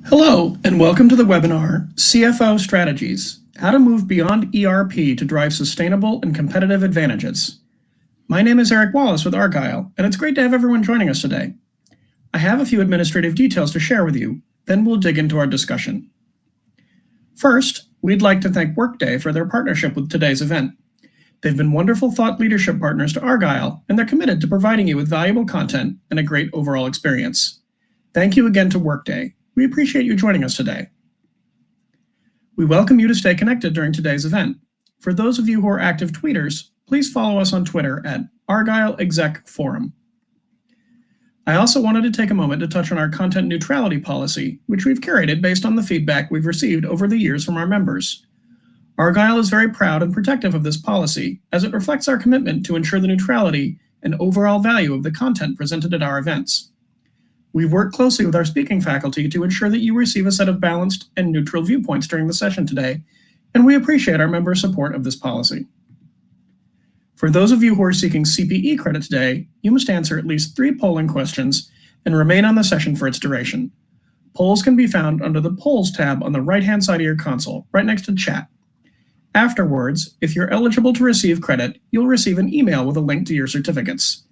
Hello, and welcome to the webinar, CFO Strategies, How to Move Beyond ERP to Drive Sustainable and Competitive Advantages. My name is Eric Wallace with Argyle, and it's great to have everyone joining us today. I have a few administrative details to share with you, then we'll dig into our discussion. First, we'd like to thank Workday for their partnership with today's event. They've been wonderful thought leadership partners to Argyle, and they're committed to providing you with valuable content and a great overall experience. Thank you again to Workday. We appreciate you joining us today. We welcome you to stay connected during today's event. For those of you who are active tweeters, please follow us on Twitter at Argyle Exec Forum. I also wanted to take a moment to touch on our content neutrality policy, which we've curated based on the feedback we've received over the years from our members. Argyle is very proud and protective of this policy, as it reflects our commitment to ensure the neutrality and overall value of the content presented at our events. We've worked closely with our speaking faculty to ensure that you receive a set of balanced and neutral viewpoints during the session today, and we appreciate our members' support of this policy. For those of you who are seeking CPE credit today, you must answer at least 3 polling questions and remain on the session for its duration. Polls can be found under the Polls tab on the right-hand side of your console, right next to Chat. Afterwards, if you're eligible to receive credit, you'll receive an email with a link to your certificates.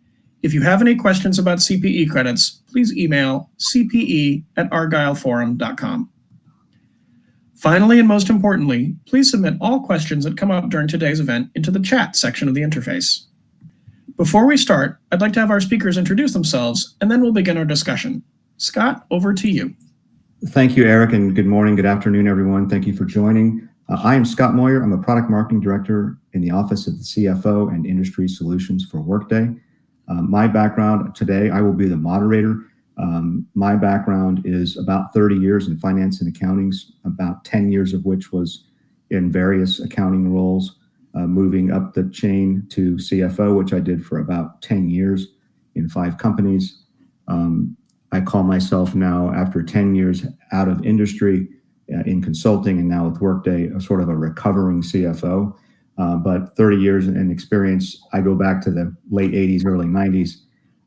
If you have any questions about CPE credits, please email cpe@argyleforum.com. Finally, and most importantly, please submit all questions that come up during today's event into the chat section of the interface. Before we start, I'd like to have our speakers introduce themselves, and then we'll begin our discussion. Scott, over to you. Thank you, Eric, and good morning, good afternoon, everyone. Thank you for joining. I am Scott Moyer. I'm a Product Marketing Director in the Office of the CFO and Industry Solutions for Workday. My background today, I will be the moderator. My background is about 30 years in finance and accounting, about 10 years of which was in various accounting roles, moving up the chain to CFO, which I did for about 10 years in 5 companies. I call myself now, after 10 years out of industry in consulting and now with Workday, a sort of a recovering CFO. But 30 years in experience, I go back to the late 80s, early 90s.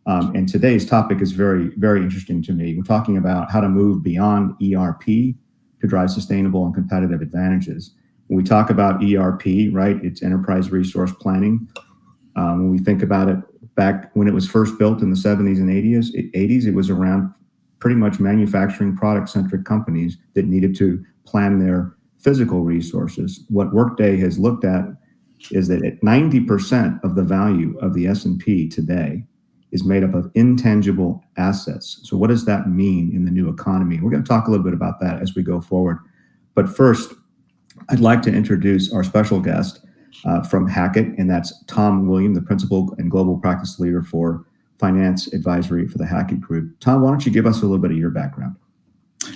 And today's topic is very, very interesting to me. We're talking about how to move beyond ERP to drive sustainable and competitive advantages. When we talk about ERP, right, it's enterprise resource planning. When we think about it, back when it was first built in the 70s and 80s, it was around pretty much manufacturing product-centric companies that needed to plan their physical resources. What Workday has looked at is that at 90% of the value of the S&P today is made up of intangible assets. So what does that mean in the new economy? We're going to talk a little bit about that as we go forward. But first, I'd like to introduce our special guest from Hackett, and that's Tom William, the Principal and Global Practice Leader for Finance Advisory for the Hackett Group. Tom, why don't you give us a little bit of your background?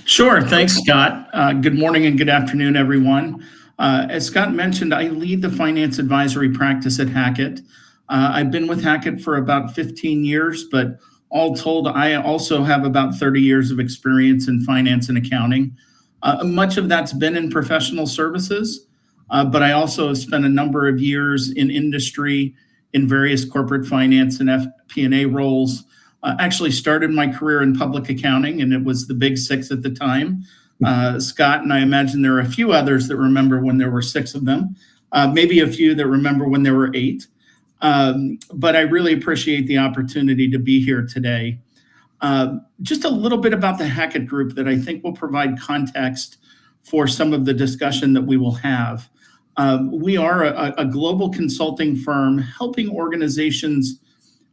Sure. Thanks, Scott. Good morning and good afternoon, everyone. As Scott mentioned, I lead the finance advisory practice at Hackett. I've been with Hackett for about 15 years, but all told, I also have about 30 years of experience in finance and accounting. Much of that's been in professional services, but I also have spent a number of years in industry in various corporate finance and FP&A roles. Actually started my career in public accounting, and it was the big 6 at the time. Scott and I imagine there are a few others that remember when there were 6 of them, maybe a few that remember when there were 8. But I really appreciate the opportunity to be here today. Just a little bit about the Hackett Group that I think will provide context for some of the discussion that we will have. We are a global consulting firm helping organizations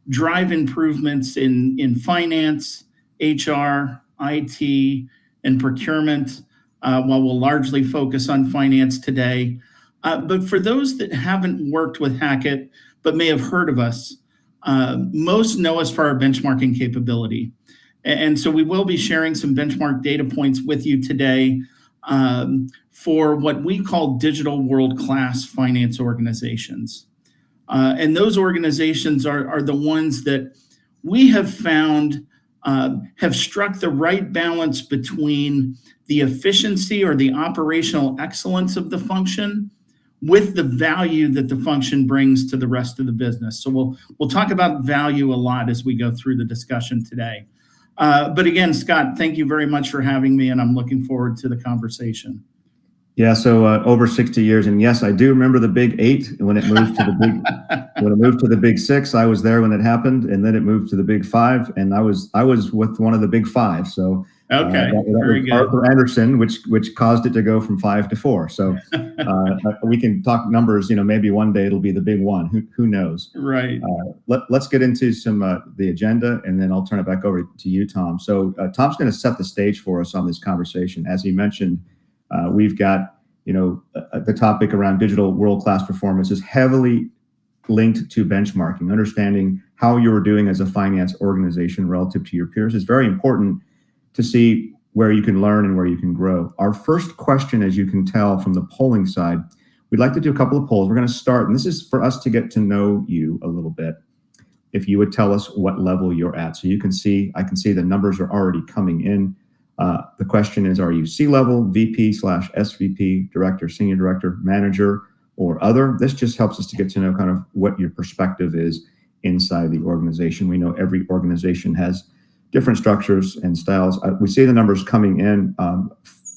drive improvements in finance, HR, IT, and procurement, while we'll largely focus on finance today. But for those that haven't worked with Hackett, but may have heard of us, most know us for our benchmarking capability. And so we will be sharing some benchmark data points with you today for what we call digital world-class finance organizations. And those organizations are the ones that we have found have struck the right balance between the efficiency or the operational excellence of the function with the value that the function brings to the rest of the business. So we'll talk about value a lot as we go through the discussion today. But again, Scott, thank you very much for having me, and I'm looking forward to the conversation. Yeah, so over 60 years, and yes, I do remember the Big Eight when it moved to the Big Six. I was there when it happened, and then it moved to the Big Five, and I was with one of the Big Five. So okay, that very was good. Arthur Anderson, which caused it to go from 5 to 4. So we can talk numbers. Maybe one day it'll be the big one. Who knows? Right. Let's get into some the agenda, and then I'll turn it back over to you, Tom. So Tom's going to set the stage for us on this conversation. As he mentioned, we've got the topic around digital world-class performance is heavily linked to benchmarking. Understanding how you're doing as a finance organization relative to your peers is very important to see where you can learn and where you can grow. Our first question, as you can tell from the polling side, we'd like to do a couple of polls. We're going to start, and this is for us to get to know you a little bit. If you would tell us what level you're at. So I can see the numbers are already coming in. The question is, are you C-level, VP/SVP, director, senior director, manager, or other? This just helps us to get to know kind of what your perspective is inside the organization. We know every organization has different structures and styles. We see the numbers coming in,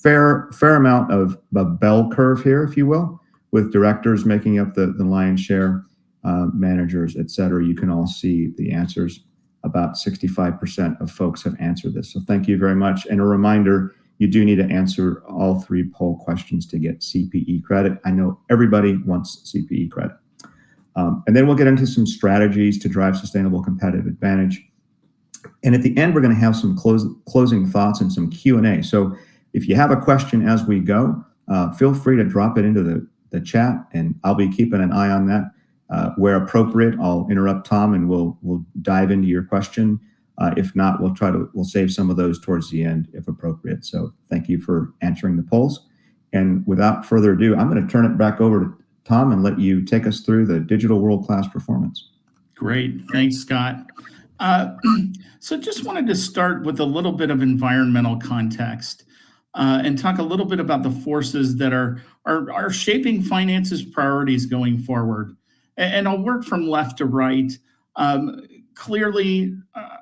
fair amount of a bell curve here, if you will, with directors making up the lion's share, managers, et cetera. You can all see the answers. About 65% of folks have answered this. So thank you very much. And a reminder, you do need to answer all 3 poll questions to get CPE credit. I know everybody wants CPE credit. And then we'll get into some strategies to drive sustainable competitive advantage. And at the end, we're going to have some closing thoughts and some Q&A. So if you have a question as we go, feel free to drop it into the chat, and I'll be keeping an eye on that. Where appropriate, I'll interrupt Tom and we'll dive into your question. If not, we'll save some of those towards the end if appropriate. So thank you for answering the polls. And without further ado, I'm going to turn it back over to Tom and let you take us through the digital world-class performance. Great. Thanks, Scott. So just wanted to start with a little bit of environmental context and talk a little bit about the forces that are shaping finance's priorities going forward. And I'll work from left to right. Clearly,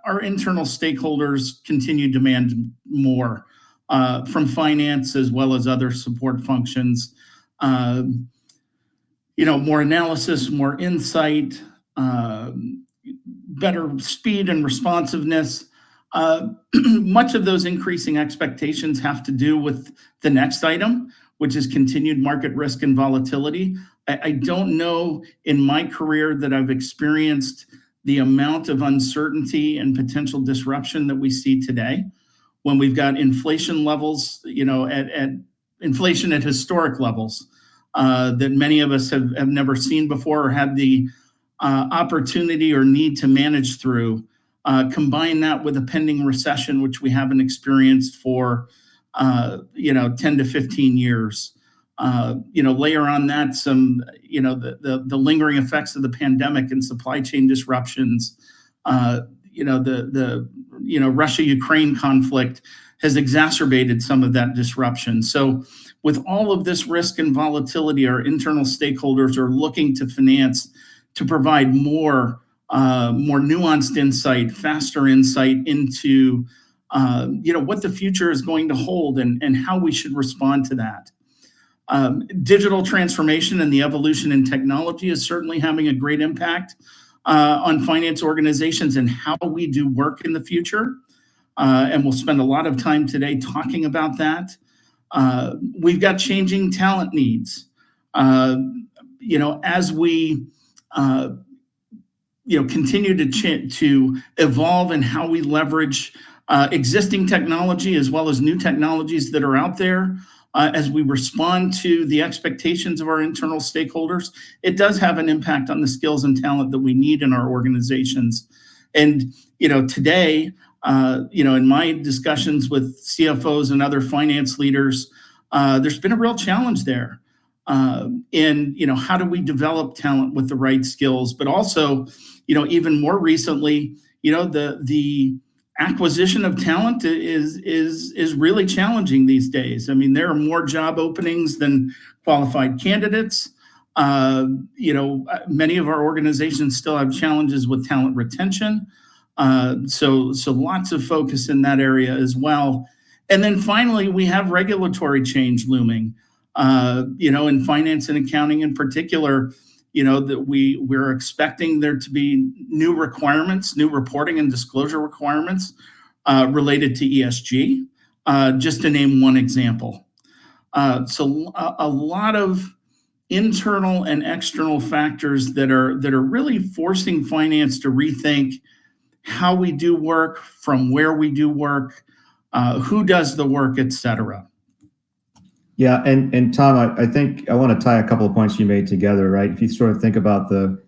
our internal stakeholders continue to demand more from finance as well as other support functions. More analysis, more insight, better speed and responsiveness. Much of those increasing expectations have to do with the next item, which is continued market risk and volatility. I don't know in my career that I've experienced the amount of uncertainty and potential disruption that we see today when we've got inflation levels, at inflation at historic levels that many of us have never seen before or had the opportunity or need to manage through. Combine that with a pending recession, which we haven't experienced for 10 to 15 years. Layer on that some, the lingering effects of the pandemic and supply chain disruptions. The Russia-Ukraine conflict has exacerbated some of that disruption. So with all of this risk and volatility, our internal stakeholders are looking to finance to provide more nuanced insight, faster insight into what the future is going to hold and how we should respond to that. Digital transformation and the evolution in technology is certainly having a great impact on finance organizations and how we do work in the future. And we'll spend a lot of time today talking about that. We've got changing talent needs. As we continue to evolve in how we leverage existing technology as well as new technologies that are out there, as we respond to the expectations of our internal stakeholders, it does have an impact on the skills and talent that we need in our organizations. And today, in my discussions with CFOs and other finance leaders, there's been a real challenge there. And how do we develop talent with the right skills? But also, even more recently, the acquisition of talent is really challenging these days. I mean, there are more job openings than qualified candidates. Many of our organizations still have challenges with talent retention. So lots of focus in that area as well. And then finally, we have regulatory change looming. In finance and accounting in particular, that we're expecting there to be new requirements, new reporting and disclosure requirements related to ESG, just to name one example. So a lot of internal and external factors that are really forcing finance to rethink how we do work, from where we do work, who does the work, et cetera. Yeah, and Tom, I think I want to tie a couple of points you made together, right? If you sort of think about the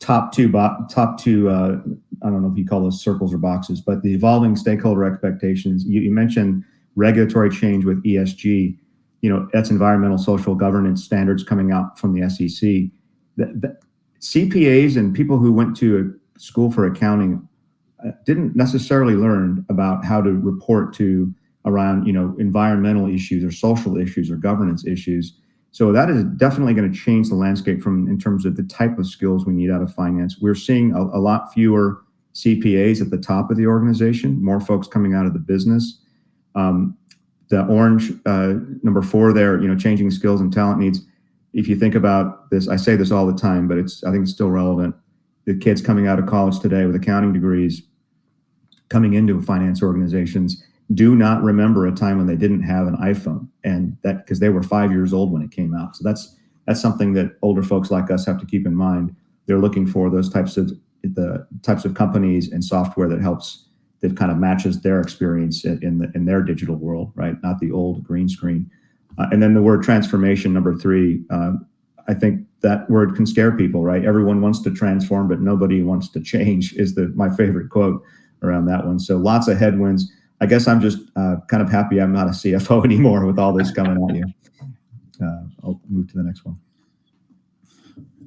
top two, I don't know if you call those circles or boxes, but the evolving stakeholder expectations. You mentioned regulatory change with ESG. That's environmental social governance standards coming out from the SEC. The CPAs and people who went to a school for accounting didn't necessarily learn about how to report to around environmental issues or social issues or governance issues. So that is definitely going to change the landscape in terms of the type of skills we need out of finance. We're seeing a lot fewer CPAs at the top of the organization, more folks coming out of the business. The orange number 4 there, changing skills and talent needs. If you think about this, I say this all the time, but I think it's still relevant. The kids coming out of college today with accounting degrees coming into finance organizations do not remember a time when they didn't have an iPhone, and that because they were 5 years old when it came out. So that's something that older folks like us have to keep in mind. They're looking for those types of companies and software that kind of matches their experience in their digital world, right? Not the old green screen. And then the word transformation, number 3. I think that word can scare people, right? Everyone wants to transform, but nobody wants to change is my favorite quote around that one. So lots of headwinds. I guess I'm just kind of happy I'm not a CFO anymore with all this coming at you. I'll move to the next one.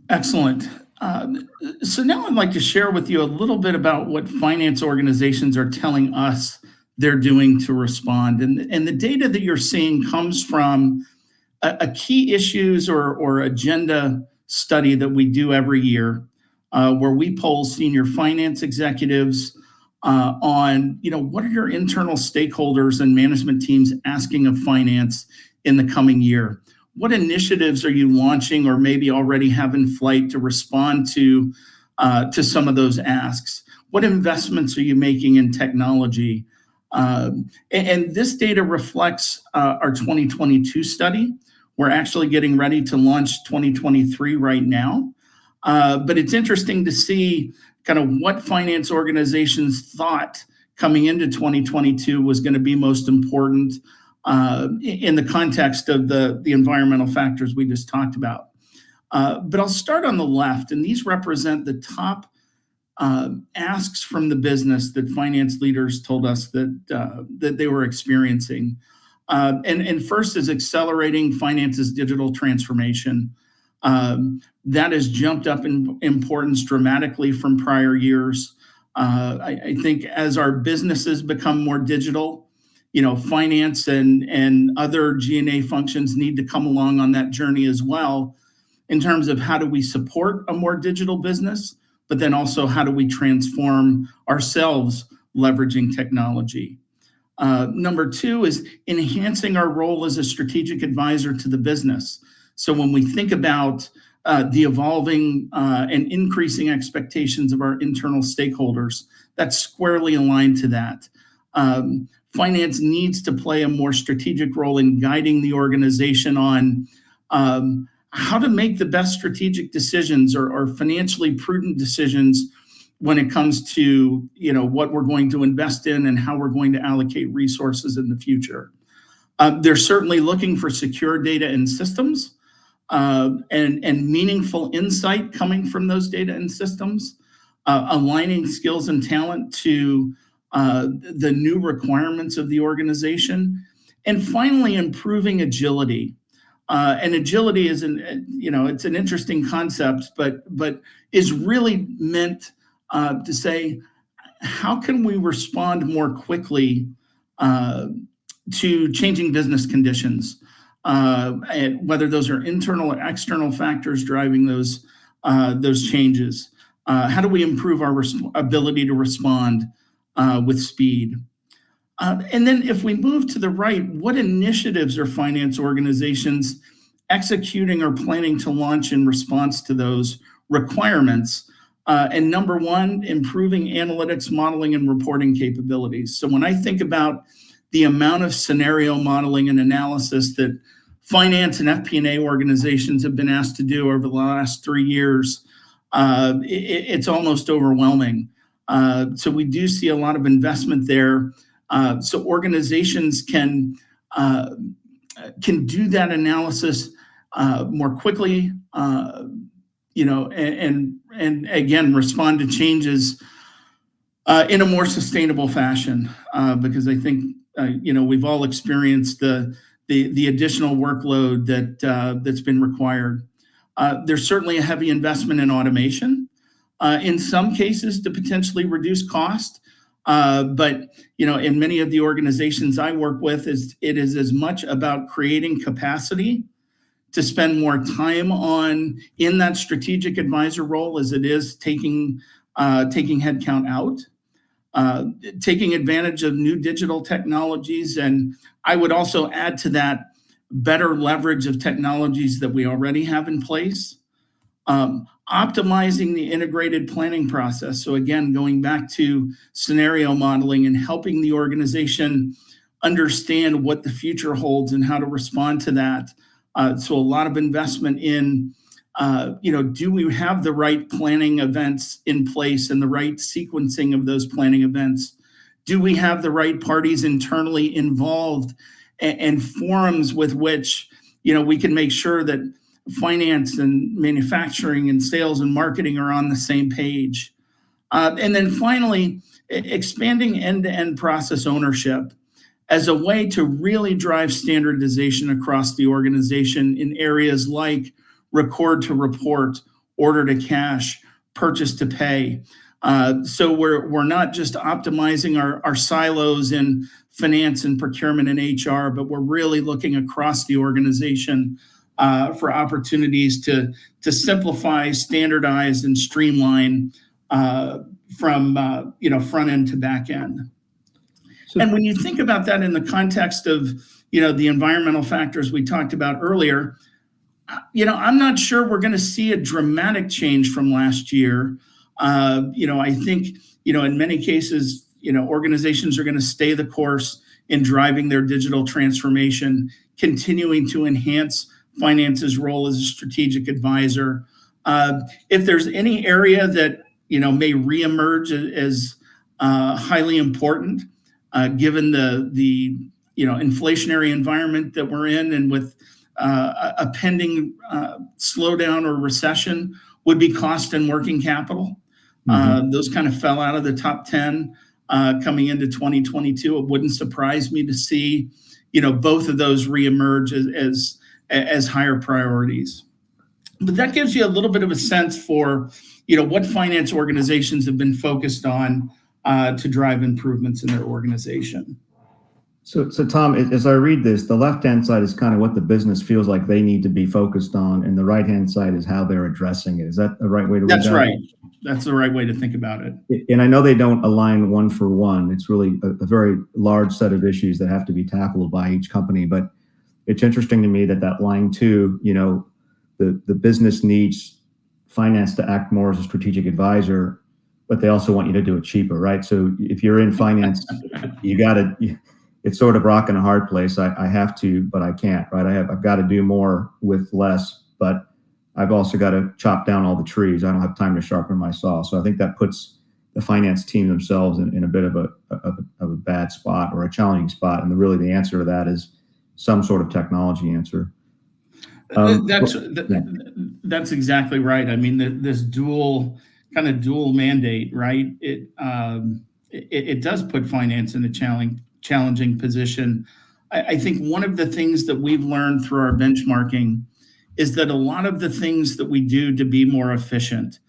Excellent. So now I'd like to share with you a little bit about what finance organizations are telling us they're doing to respond. And the data that you're seeing comes from a key issues or agenda study that we do every year, where we poll senior finance executives on, what are your internal stakeholders and management teams asking of finance in the coming year? What initiatives are you launching or maybe already have in flight to respond to some of those asks? What investments are you making in technology? And this data reflects our 2022 study. We're actually getting ready to launch 2023 right now. But it's interesting to see kind of what finance organizations thought coming into 2022 was going to be most important in the context of the environmental factors we just talked about. But I'll start on the left, and these represent the top asks from the business that finance leaders told us that they were experiencing. And first is accelerating finance's digital transformation. That has jumped up in importance dramatically from prior years. I think as our businesses become more digital, finance and other G&A functions need to come along on that journey as well, in terms of how do we support a more digital business, but then also how do we transform ourselves leveraging technology. Number 2 is enhancing our role as a strategic advisor to the business. So when we think about the evolving and increasing expectations of our internal stakeholders, that's squarely aligned to that. Finance needs to play a more strategic role in guiding the organization on how to make the best strategic decisions or financially prudent decisions when it comes to what we're going to invest in and how we're going to allocate resources in the future. They're certainly looking for secure data and systems and meaningful insight coming from those data and systems, aligning skills and talent to the new requirements of the organization, and finally improving agility. And agility is it's an interesting concept, but is really meant to say, how can we respond more quickly to changing business conditions, and whether those are internal or external factors driving those changes. How do we improve our ability to respond with speed? And then if we move to the right, what initiatives are finance organizations executing or planning to launch in response to those requirements? And number one, improving analytics, modeling, and reporting capabilities. So when I think about the amount of scenario modeling and analysis that finance and FP&A organizations have been asked to do over the last 3 years, it's almost overwhelming. So we do see a lot of investment there. So organizations can do that analysis more quickly, and again respond to changes in a more sustainable fashion. Because I think we've all experienced the additional workload that's been required. There's certainly a heavy investment in automation, in some cases to potentially reduce cost. But in many of the organizations I work with, it is as much about creating capacity to spend more time in that strategic advisor role as it is taking headcount out, taking advantage of new digital technologies, and I would also add to that better leverage of technologies that we already have in place. Optimizing the integrated planning process. So again, going back to scenario modeling and helping the organization understand what the future holds and how to respond to that. So a lot of investment in, do we have the right planning events in place and the right sequencing of those planning events? Do we have the right parties internally involved and forums with which, we can make sure that finance and manufacturing and sales and marketing are on the same page. And then finally, expanding end-to-end process ownership as a way to really drive standardization across the organization in areas like record to report, order to cash, purchase to pay. So we're not just optimizing our silos in finance and procurement and HR, but we're really looking across the organization for opportunities to simplify, standardize, and streamline from front end to back end. And when you think about that in the context of the environmental factors we talked about earlier, I'm not sure we're going to see a dramatic change from last year. I think in many cases organizations are going to stay the course in driving their digital transformation, continuing to enhance finance's role as a strategic advisor. If there's any area that may reemerge as highly important, given the inflationary environment that we're in, and with a pending slowdown or recession, would be cost and working capital. Those kind of fell out of the top 10 coming into 2022. It wouldn't surprise me to see both of those reemerge as higher priorities. But that gives you a little bit of a sense for what finance organizations have been focused on to drive improvements in their organization. So Tom, as I read this, the left-hand side is kind of what the business feels like they need to be focused on, and the right-hand side is how they're addressing it. Is that the right way to read that? That's right. That's the right way to think about it. And I know they don't align one for one. It's really a very large set of issues that have to be tackled by each company. But it's interesting to me that line two, the business needs finance to act more as a strategic advisor, but they also want you to do it cheaper, right? So if you're in finance, it's sort of rock and a hard place. I have to, but I can't, right? I've got to do more with less, but I've also got to chop down all the trees. I don't have time to sharpen my saw. So I think that puts the finance team themselves in a bit of a bad spot or a challenging spot. And really the answer to that is some sort of technology answer. That's exactly right. I mean, this dual mandate, right? It does put finance in a challenging position. I think one of the things that we've learned through our benchmarking is that a lot of the things that we do to be more efficient,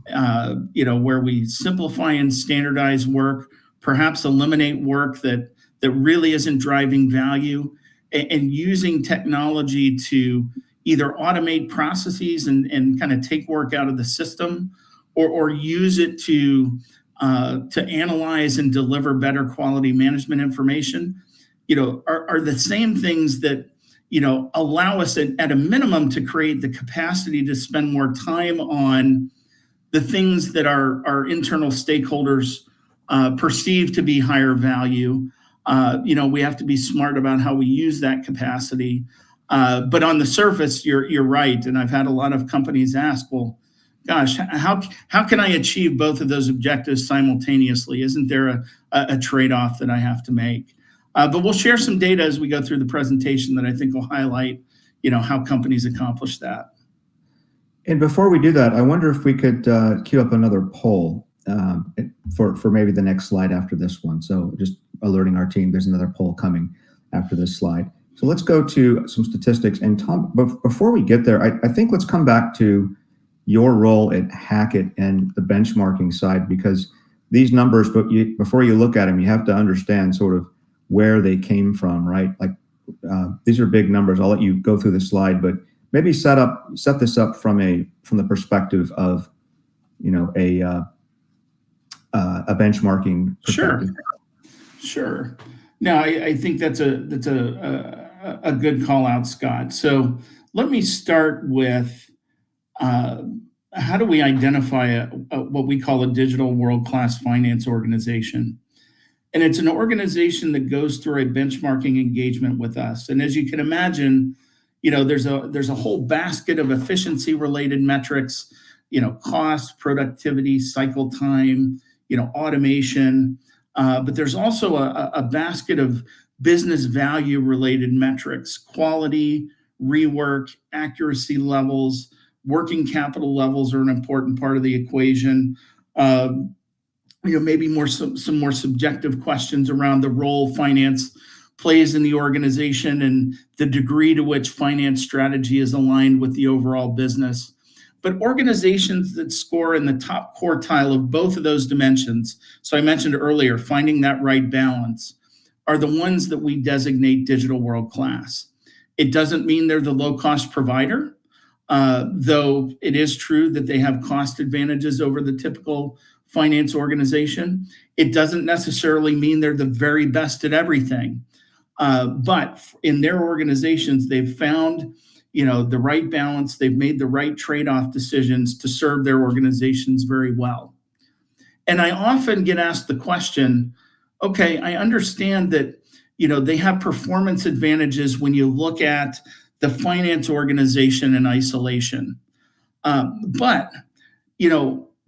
where we simplify and standardize work, perhaps eliminate work that really isn't driving value, and using technology to either automate processes and kind of take work out of the system, or use it to analyze and deliver better quality management information, are the same things that, allow us at a minimum to create the capacity to spend more time on the things that our internal stakeholders perceive to be higher value. We have to be smart about how we use that capacity. But on the surface, you're right. And I've had a lot of companies ask, well, gosh, how can I achieve both of those objectives simultaneously? Isn't there a trade-off that I have to make? But we'll share some data as we go through the presentation that I think will highlight, how companies accomplish that. And before we do that, I wonder if we could queue up another poll for maybe the next slide after this one. So just alerting our team, there's another poll coming after this slide. So let's go to some statistics. And Tom, before we get there, I think let's come back to your role at Hackett and the benchmarking side, because these numbers, before you look at them, you have to understand sort of where they came from, right? Like these are big numbers. I'll let you go through the slide, but maybe set this up from the perspective of, a benchmarking perspective. Sure. No, I think that's a good call out, Scott. So let me start with how do we identify what we call a digital world-class finance organization? And it's an organization that goes through a benchmarking engagement with us. And as you can imagine, there's a whole basket of efficiency-related metrics, cost, productivity, cycle time, automation. But there's also a basket of business value-related metrics: quality, rework, accuracy levels, working capital levels are an important part of the equation. Maybe some more subjective questions around the role finance plays in the organization and the degree to which finance strategy is aligned with the overall business. But organizations that score in the top quartile of both of those dimensions, so I mentioned earlier, finding that right balance, are the ones that we designate digital world class. It doesn't mean they're the low-cost provider, though it is true that they have cost advantages over the typical finance organization. It doesn't necessarily mean they're the very best at everything. But in their organizations, they've found the right balance. They've made the right trade-off decisions to serve their organizations very well. And I often get asked the question, okay, I understand that they have performance advantages when you look at the finance organization in isolation. But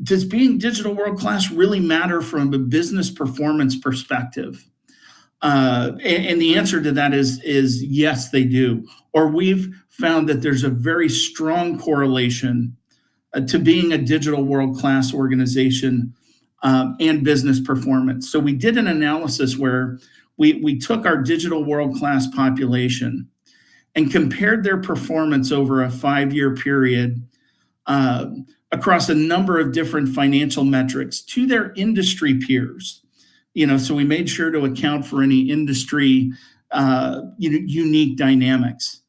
does being digital world class really matter from a business performance perspective? And the answer to that is yes, they do. Or we've found that there's a very strong correlation to being a digital world class organization and business performance. So we did an analysis where we took our digital world class population and compared their performance over a 5-year period across a number of different financial metrics to their industry peers. So we made sure to account for any industry unique dynamics.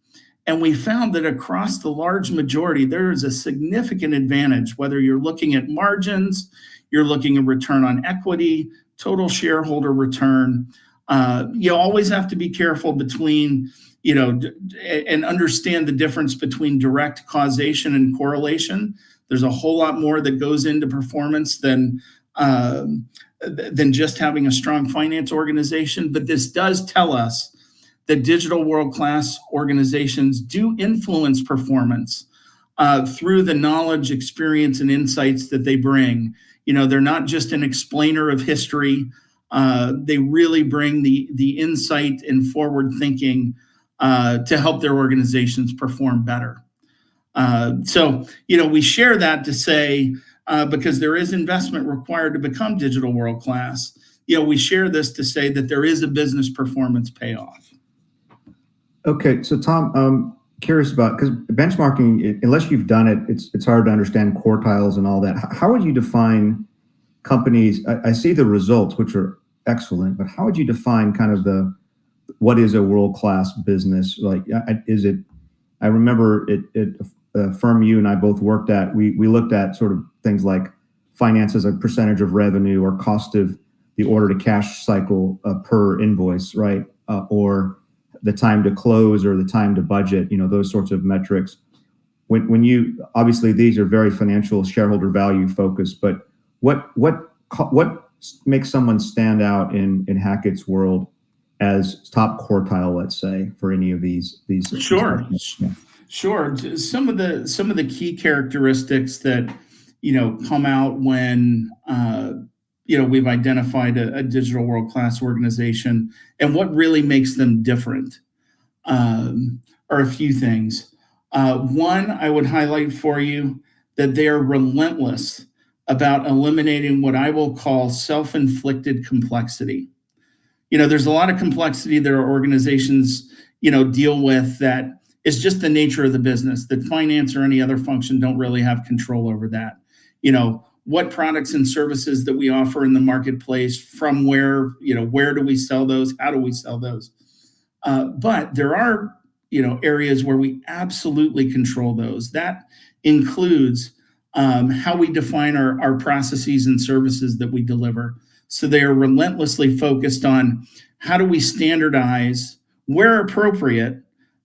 And we found that across the large majority, there is a significant advantage, whether you're looking at margins, you're looking at return on equity, total shareholder return. You always have to be careful between, and understand the difference between direct causation and correlation. There's a whole lot more that goes into performance than just having a strong finance organization. But this does tell us that digital world-class organizations do influence performance through the knowledge, experience, and insights that they bring. They're not just an explainer of history. They really bring the insight and forward thinking to help their organizations perform better. So we share that to say, because there is investment required to become digital world class, we share this to say that there is a business performance payoff. Okay, so Tom, curious about, because benchmarking, unless you've done it, it's hard to understand quartiles and all that. How would you define companies? I see the results, which are excellent, but how would you define kind of what is a world-class business? Like, is it? I remember a firm you and I both worked at. We looked at sort of things like finance as a percentage of revenue or cost of the order to cash cycle per invoice, right? Or the time to close or the time to budget, those sorts of metrics. When you, obviously these are very financial shareholder value focused, but what makes someone stand out in Hackett's world as top quartile, let's say, for any of these? Sure. Sure. Some of the key characteristics that come out when we've identified a digital world-class organization, and what really makes them different are a few things. One, I would highlight for you that they are relentless about eliminating what I will call self-inflicted complexity. There's a lot of complexity that our organizations deal with that is just the nature of the business, that finance or any other function don't really have control over that. What products and services that we offer in the marketplace, from where do we sell those? How do we sell those? But there are, areas where we absolutely control those. That includes how we define our processes and services that we deliver. So they are relentlessly focused on how do we standardize where appropriate.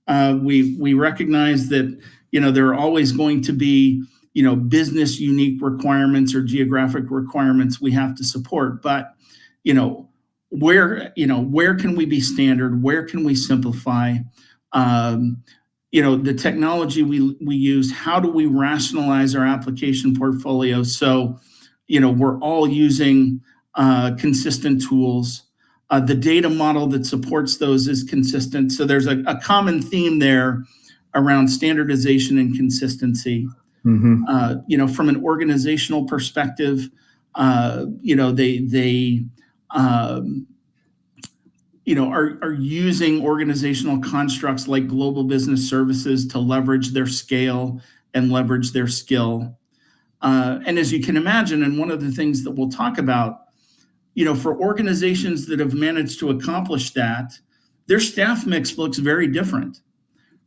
We recognize that there are always going to be business unique requirements or geographic requirements we have to support, but where can we be standard? Where can we simplify? The technology we use, how do we rationalize our application portfolio so we're all using consistent tools? The data model that supports those is consistent. So there's a common theme there around standardization and consistency. Mm-hmm. From an organizational perspective, they are using organizational constructs like global business services to leverage their scale and leverage their skill. And as you can imagine, and one of the things that we'll talk about, for organizations that have managed to accomplish that, their staff mix looks very different,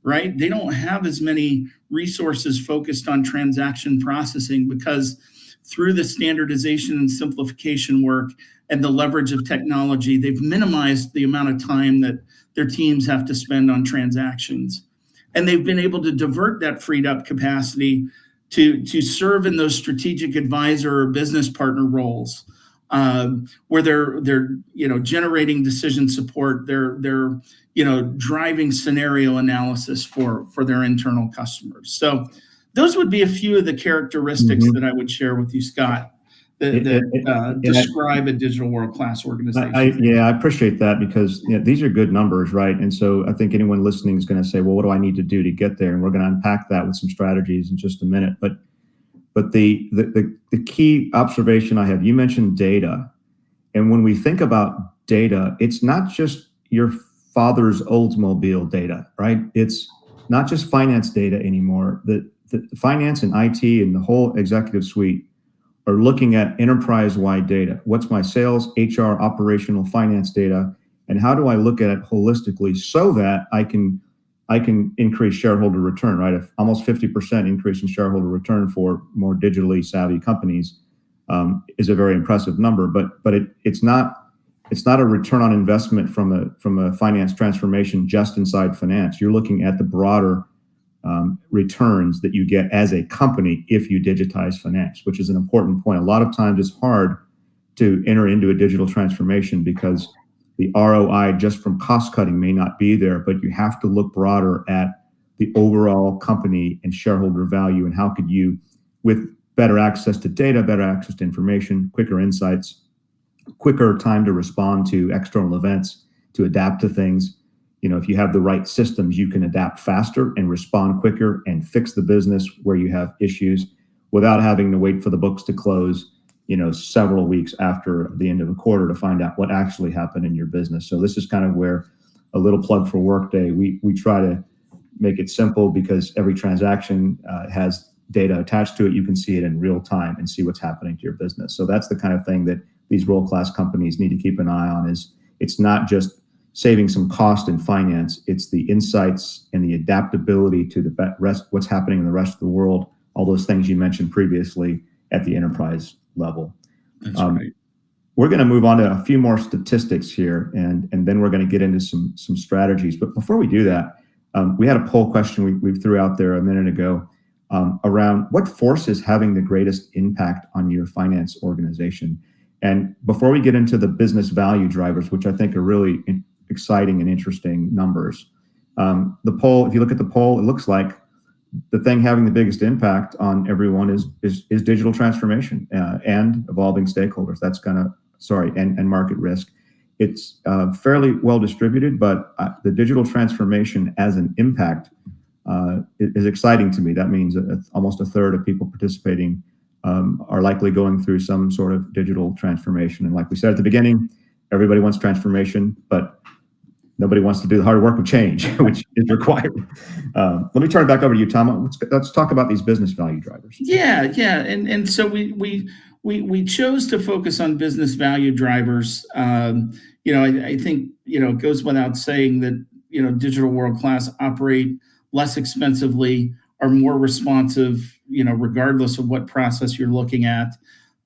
right? They don't have as many resources focused on transaction processing because through the standardization and simplification work and the leverage of technology, they've minimized the amount of time that their teams have to spend on transactions. And they've been able to divert that freed up capacity to serve in those strategic advisor or business partner roles, where they're generating decision support, they're driving scenario analysis for their internal customers. So those would be a few of the characteristics that I would share with you, Scott, that describe a digital world-class organization. I appreciate that, because these are good numbers, right? And so I think anyone listening is going to say, well, what do I need to do to get there? And we're going to unpack that with some strategies in just a minute. But the key observation I have, you mentioned data. And when we think about data, it's not just your father's Oldsmobile data, right? It's not just finance data anymore. The finance and IT and the whole executive suite are looking at enterprise-wide data. What's my sales, HR, operational, finance data, and how do I look at it holistically so that I can increase shareholder return, right? If almost 50% increase in shareholder return for more digitally savvy companies is a very impressive number, but it's not a return on investment from a finance transformation just inside finance. You're looking at the broader returns that you get as a company if you digitize finance, which is an important point. A lot of times it's hard to enter into a digital transformation because the ROI just from cost cutting may not be there, but you have to look broader at the overall company and shareholder value, and how could you, with better access to data, better access to information, quicker insights, quicker time to respond to external events, to adapt to things. If you have the right systems, you can adapt faster and respond quicker and fix the business where you have issues without having to wait for the books to close, several weeks after the end of a quarter to find out what actually happened in your business. So this is kind of where a little plug for Workday. We try to make it simple because every transaction has data attached to it. You can see it in real time and see what's happening to your business. So that's the kind of thing that these world-class companies need to keep an eye on. Is it's not just saving some cost in finance, it's the insights and the adaptability to the rest, what's happening in the rest of the world, all those things you mentioned previously at the enterprise level. That's right. We're going to move on to a few more statistics here, and then we're going to get into some strategies. But before we do that, we had a poll question we threw out there a minute ago around what force is having the greatest impact on your finance organization. And before we get into the business value drivers, which I think are really exciting and interesting numbers, the poll, if you look at the poll, it looks like the thing having the biggest impact on everyone is digital transformation and evolving stakeholders. That's and market risk. It's fairly well distributed, but the digital transformation as an impact is exciting to me. That means almost a third of people participating are likely going through some sort of digital transformation. And like we said at the beginning, everybody wants transformation, but nobody wants to do the hard work of change, which is required. Let me turn it back over to you, Tom. Let's talk about these business value drivers. Yeah. And so we chose to focus on business value drivers. I think, it goes without saying that, digital world-class operate less expensively, are more responsive, regardless of what process you're looking at.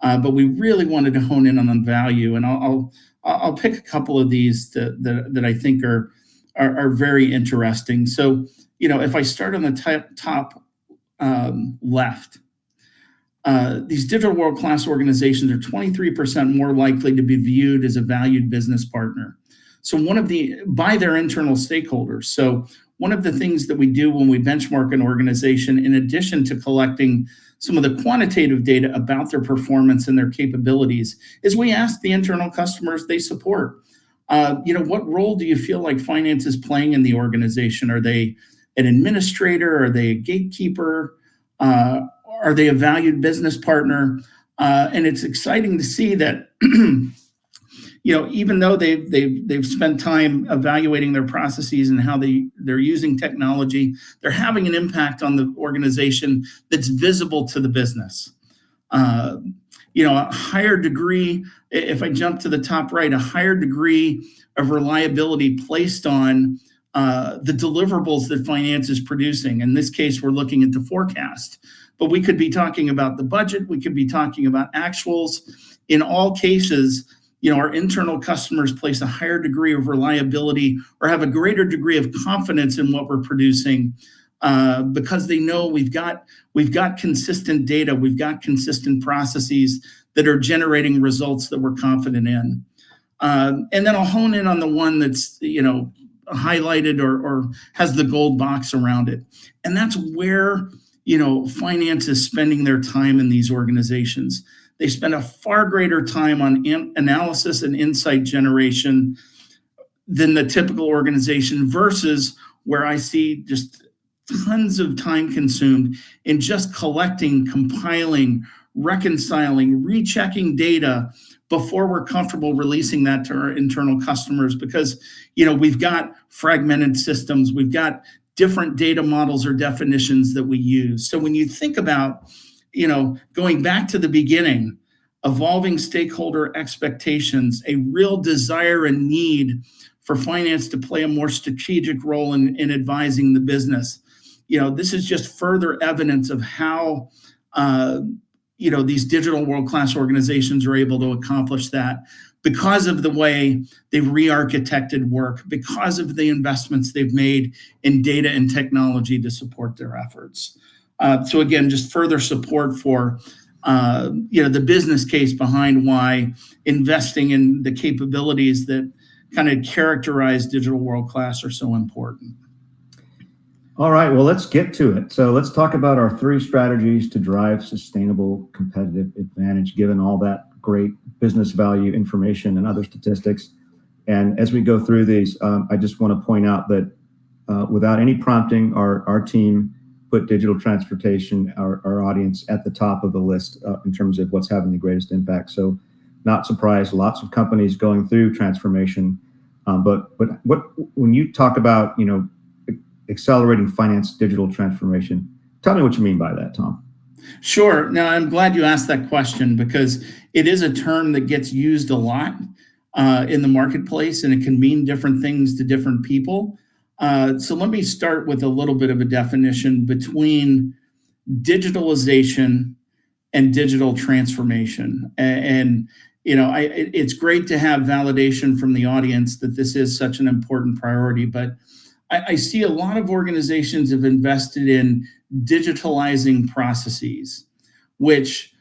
But we really wanted to hone in on value. And I'll pick a couple of these that I think are very interesting. So, if I start on the top left, these digital world-class organizations are 23% more likely to be viewed as a valued business partner. So by their internal stakeholders. So one of the things that we do when we benchmark an organization, in addition to collecting some of the quantitative data about their performance and their capabilities, is we ask the internal customers they support, what role do you feel like finance is playing in the organization? Are they an administrator? Are they a gatekeeper? Are they a valued business partner? And it's exciting to see that, even though they've spent time evaluating their processes and how they're using technology, they're having an impact on the organization that's visible to the business. A higher degree, if I jump to the top right, a higher degree of reliability placed on the deliverables that finance is producing. In this case, we're looking at the forecast, but we could be talking about the budget. We could be talking about actuals. In all cases, our internal customers place a higher degree of reliability or have a greater degree of confidence in what we're producing because they know we've got consistent data, we've got consistent processes that are generating results that we're confident in. And then I'll hone in on the one that's highlighted or has the gold box around it, and that's where finance is spending their time in these organizations. They spend a far greater time on analysis and insight generation than the typical organization, versus where I see just tons of time consumed in just collecting, compiling, reconciling, rechecking data before we're comfortable releasing that to our internal customers, because we've got fragmented systems, we've got different data models or definitions that we use. So when you think about going back to the beginning, evolving stakeholder expectations, a real desire and need for finance to play a more strategic role in advising the business. This is just further evidence of how these digital world-class organizations are able to accomplish that because of the way they've re-architected work, because of the investments they've made in data and technology to support their efforts. So again, just further support for the business case behind why investing in the capabilities that kind of characterize digital world-class are so important. All right, well, let's get to it. So let's talk about our 3 strategies to drive sustainable competitive advantage, given all that great business value information and other statistics. And as we go through these, I just want to point out that without any prompting, our team put digital transportation, our audience, at the top of the list in terms of what's having the greatest impact. So not surprised, lots of companies going through transformation. But when you talk about, accelerating finance digital transformation, tell me what you mean by that, Tom. Sure. Now, I'm glad you asked that question, because it is a term that gets used a lot in the marketplace, and it can mean different things to different people. So let me start with a little bit of a definition between digitalization and digital transformation. And it's great to have validation from the audience that this is such an important priority, but I see a lot of organizations have invested in digitalizing processes, which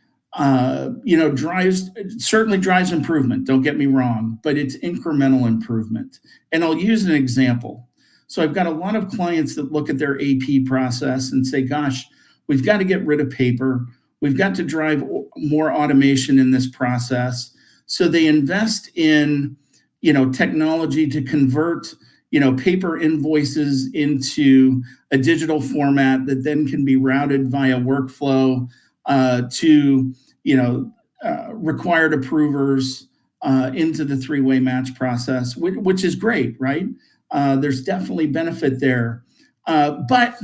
certainly drives improvement. Don't get me wrong, but it's incremental improvement. And I'll use an example. So I've got a lot of clients that look at their AP process and say, "Gosh, we've got to get rid of paper. We've got to drive more automation in this process." So they invest in, technology to convert, paper invoices into a digital format that then can be routed via workflow to, required approvers into the three-way match process, which is great, right? There's definitely benefit there. But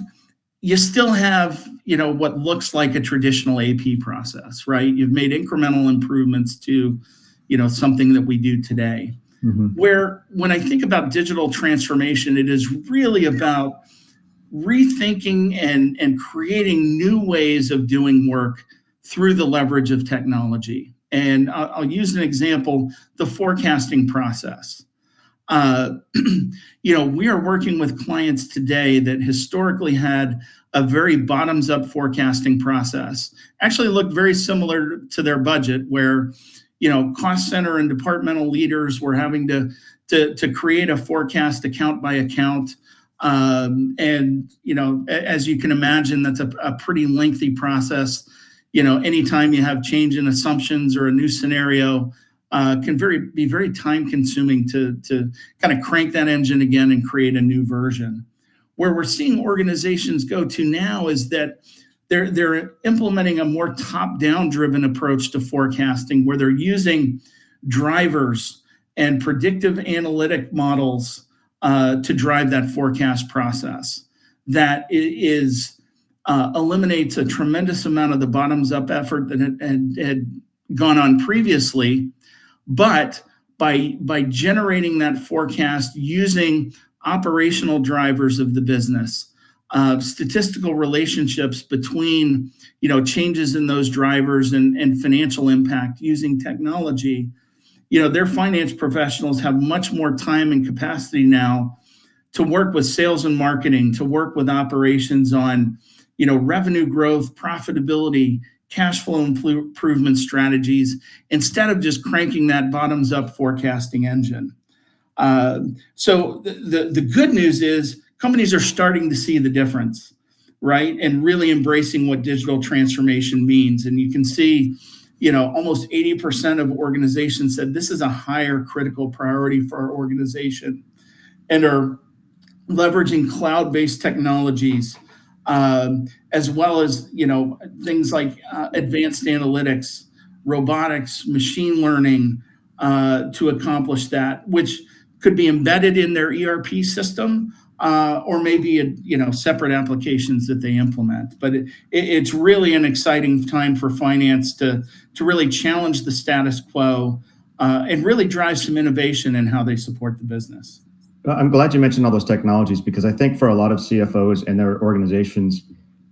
you still have, what looks like a traditional AP process, right? You've made incremental improvements to, something that we do today. Mm-hmm. Where when I think about digital transformation, it is really about rethinking and creating new ways of doing work through the leverage of technology. And I'll use an example, the forecasting process. We are working with clients today that historically had a very bottoms-up forecasting process. Actually looked very similar to their budget, where cost center and departmental leaders were having to create a forecast account by account. And as you can imagine, that's a pretty lengthy process. Anytime you have change in assumptions or a new scenario, can be very time consuming to kind of crank that engine again and create a new version. Where we're seeing organizations go to now is that they're implementing a more top-down driven approach to forecasting, where they're using drivers and predictive analytic models to drive that forecast process. That eliminates a tremendous amount of the bottoms-up effort that had gone on previously, but by generating that forecast using operational drivers of the business, statistical relationships between changes in those drivers and financial impact using technology, their finance professionals have much more time and capacity now to work with sales and marketing, to work with operations on revenue growth, profitability, cash flow improvement strategies, instead of just cranking that bottoms up forecasting engine. So the good news is companies are starting to see the difference, right? And really embracing what digital transformation means. And you can see, almost 80% of organizations said this is a higher critical priority for our organization, and are leveraging cloud-based technologies, as well as things like advanced analytics, robotics, machine learning, to accomplish that, which could be embedded in their ERP system, or maybe separate applications that they implement. But it's really an exciting time for finance to really challenge the status quo and really drive some innovation in how they support the business. I'm glad you mentioned all those technologies, because I think for a lot of CFOs and their organizations,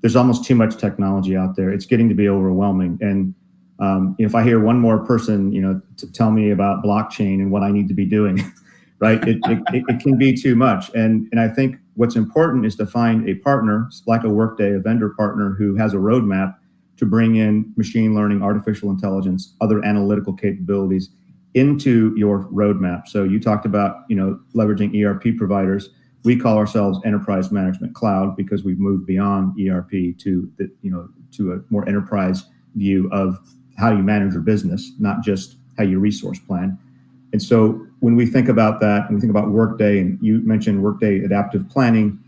there's almost too much technology out there. It's getting to be overwhelming. And if I hear one more person, to tell me about blockchain and what I need to be doing, right, it can be too much. And I think what's important is to find a partner like a Workday, a vendor partner who has a roadmap to bring in machine learning, artificial intelligence, other analytical capabilities into your roadmap. So you talked about, leveraging ERP providers. We call ourselves Enterprise Management Cloud because we've moved beyond ERP to to a more enterprise view of how you manage your business, not just how you resource plan. And so when we think about that, and we think about Workday, and you mentioned Workday Adaptive Planning,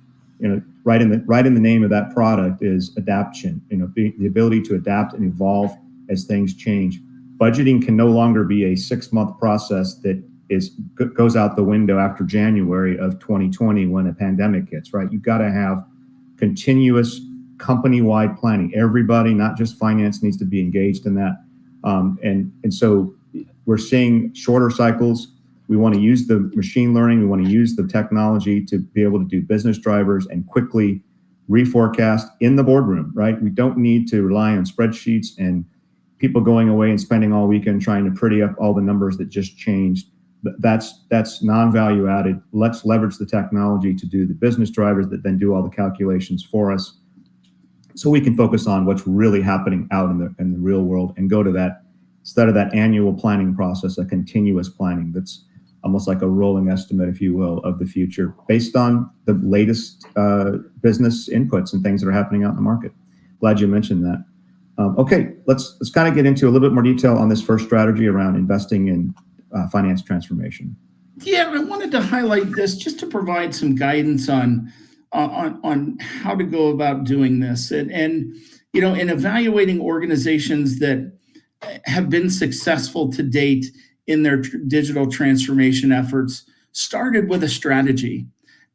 right in the name of that product is adaption. The ability to adapt and evolve as things change. Budgeting can no longer be a 6-month process that goes out the window after January of 2020 when a pandemic hits, right? You've got to have continuous company-wide planning. Everybody, not just finance, needs to be engaged in that. And so we're seeing shorter cycles. We want to use the machine learning. We want to use the technology to be able to do business drivers and quickly reforecast in the boardroom, right? We don't need to rely on spreadsheets and people going away and spending all weekend trying to pretty up all the numbers that just changed. That's non-value added. Let's leverage the technology to do the business drivers that then do all the calculations for us, so we can focus on what's really happening out in the real world and go to that, instead of that annual planning process, a continuous planning that's almost like a rolling estimate, if you will, of the future based on the latest business inputs and things that are happening out in the market. Glad you mentioned that. Okay, let's kind of get into a little bit more detail on this first strategy around investing in finance transformation. Yeah, I wanted to highlight this just to provide some guidance on how to go about doing this, and in evaluating organizations that have been successful to date in their digital transformation efforts, started with a strategy,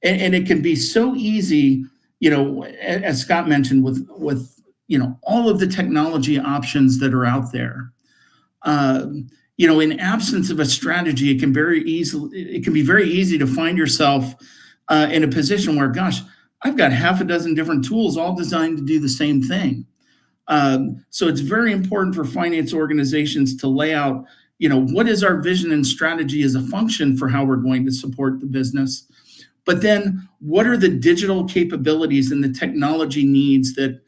and it can be so easy, as Scott mentioned, with all of the technology options that are out there. In absence of a strategy, it can be very easy to find yourself in a position where, gosh, I've got half a dozen different tools all designed to do the same thing. So it's very important for finance organizations to lay out, what is our vision and strategy as a function for how we're going to support the business. But then what are the digital capabilities and the technology needs that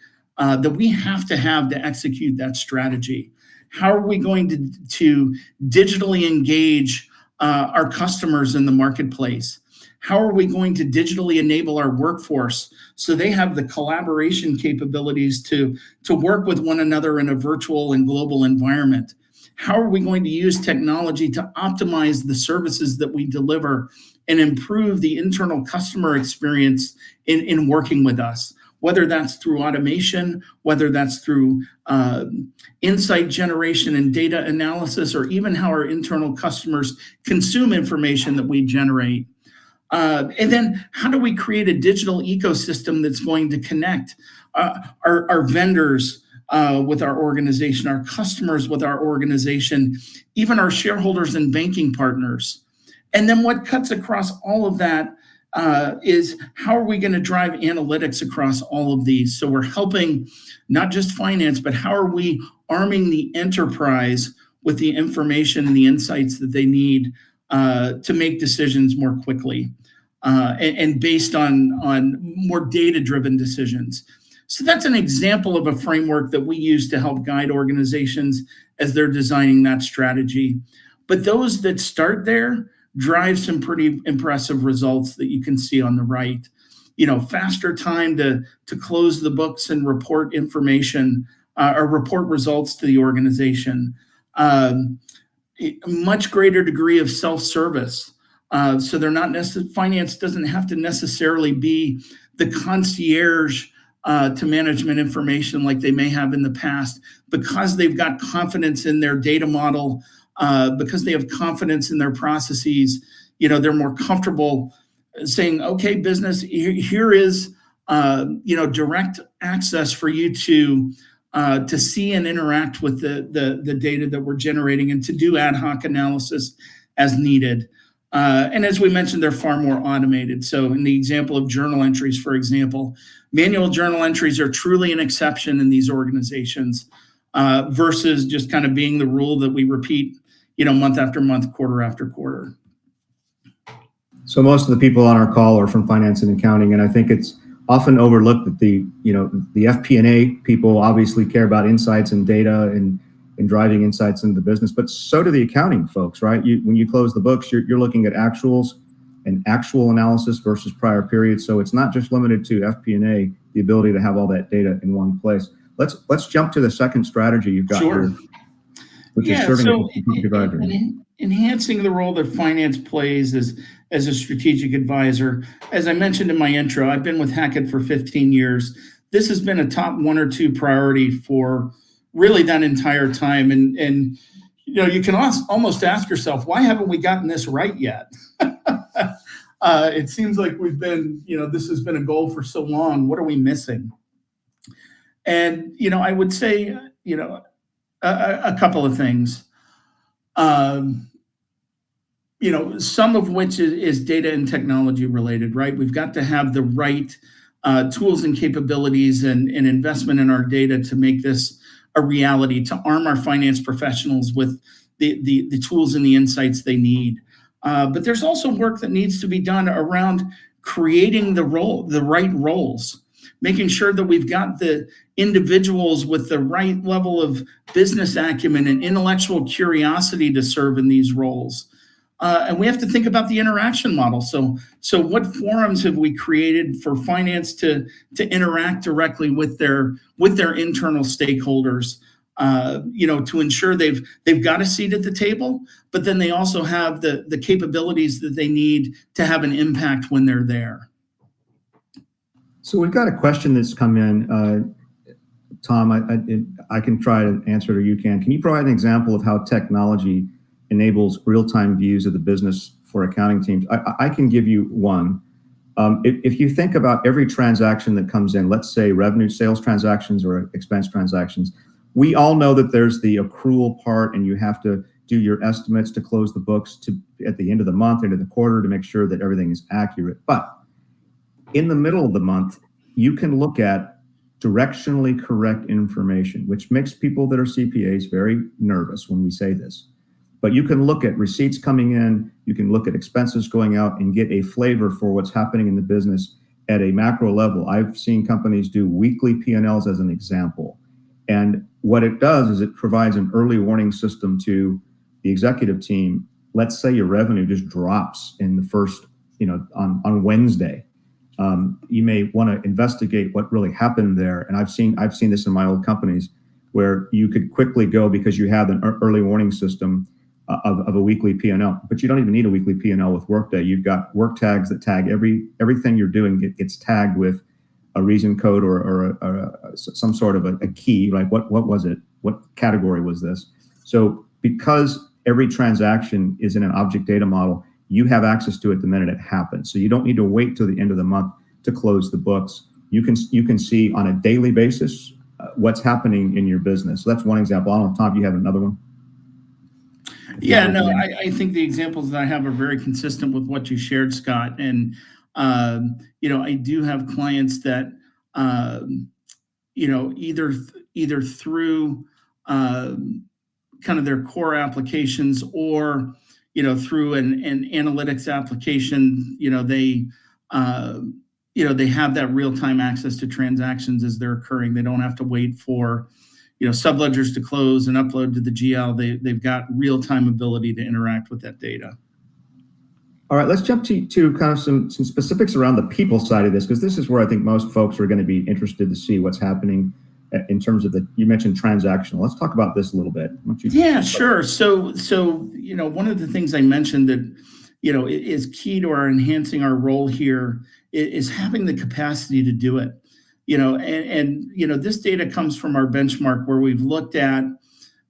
we have to execute that strategy? How are we going to digitally engage our customers in the marketplace? How are we going to digitally enable our workforce so they have the collaboration capabilities to work with one another in a virtual and global environment? How are we going to use technology to optimize the services that we deliver and improve the internal customer experience in working with us? Whether that's through automation, whether that's through insight generation and data analysis, or even how our internal customers consume information that we generate. And then how do we create a digital ecosystem that's going to connect our vendors with our organization, our customers with our organization, even our shareholders and banking partners? And then what cuts across all of that is how are we going to drive analytics across all of these? So we're helping not just finance, but how are we arming the enterprise with the information and the insights that they need to make decisions more quickly and based on more data-driven decisions. So that's an example of a framework that we use to help guide organizations as they're designing that strategy. But those that start there drive some pretty impressive results that you can see on the right. Faster time to close the books and report information or report results to the organization. A much greater degree of self-service. So they're not finance doesn't have to necessarily be the concierge to management information like they may have in the past, because they've got confidence in their data model, because they have confidence in their processes. They're more comfortable saying, okay, business, here is direct access for you to see and interact with the data that we're generating and to do ad hoc analysis as needed. And as we mentioned, they're far more automated. So in the example of journal entries, for example, manual journal entries are truly an exception in these organizations versus just kind of being the rule that we repeat, month after month, quarter after quarter. So most of the people on our call are from finance and accounting, and I think it's often overlooked that the FP&A people obviously care about insights and data and driving insights into the business, but so do the accounting folks, right? When you close the books, you're looking at actuals and actual analysis versus prior periods. So it's not just limited to FP&A, the ability to have all that data in one place. Let's jump to the second strategy you've got here, which is serving as a strategic advisor. Enhancing the role that finance plays as a strategic advisor. As I mentioned in my intro, I've been with Hackett for 15 years. This has been a top 1 or 2 priority for really that entire time. And you can almost ask yourself, why haven't we gotten this right yet? It seems like we've been, this has been a goal for so long. What are we missing? And, I would say, a couple of things. Some of which is data and technology related, right? We've got to have the right tools and capabilities and investment in our data to make this a reality, to arm our finance professionals with the tools and the insights they need. But there's also work that needs to be done around creating the right roles, making sure that we've got the individuals with the right level of business acumen and intellectual curiosity to serve in these roles. And we have to think about the interaction model. So what forums have we created for finance to interact directly with their internal stakeholders? To ensure they've got a seat at the table, but then they also have the capabilities that they need to have an impact when they're there. So we've got a question that's come in. Tom, I can try to answer it, or you can. Can you provide an example of how technology enables real-time views of the business for accounting teams? I can give you one. If you think about every transaction that comes in, let's say revenue, sales transactions or expense transactions, we all know that there's the accrual part, and you have to do your estimates to close the books at the end of the month, end of the quarter, to make sure that everything is accurate. But in the middle of the month, you can look at directionally correct information, which makes people that are CPAs very nervous when we say this. But you can look at receipts coming in, you can look at expenses going out, and get a flavor for what's happening in the business at a macro level. I've seen companies do weekly P&Ls as an example. And what it does is it provides an early warning system to the executive team. Let's say your revenue just drops in the first, on Wednesday. You may want to investigate what really happened there. And I've seen this in my old companies, where you could quickly go, because you have an early warning system of a weekly P&L. But you don't even need a weekly P&L with Workday. You've got work tags that tag everything you're doing gets tagged with a reason code or some sort of a key, right? What was it? What category was this? So because every transaction is in an object data model, you have access to it the minute it happens. So you don't need to wait till the end of the month to close the books. You can see on a daily basis what's happening in your business. So that's one example. I don't know, Tom, you have another one? Yeah, no, I think the examples that I have are very consistent with what you shared, Scott. And, I do have clients that, either through kind of their core applications, or, through an analytics application, they have that real-time access to transactions as they're occurring. They don't have to wait for subledgers to close and upload to the GL. They've got real-time ability to interact with that data. All right, let's jump to kind of some specifics around the people side of this, because this is where I think most folks are going to be interested to see what's happening in terms of you mentioned transactional. Let's talk about this a little bit. Yeah, sure. So one of the things I mentioned that is key to our enhancing our role here is having the capacity to do it. This data comes from our benchmark, where we've looked at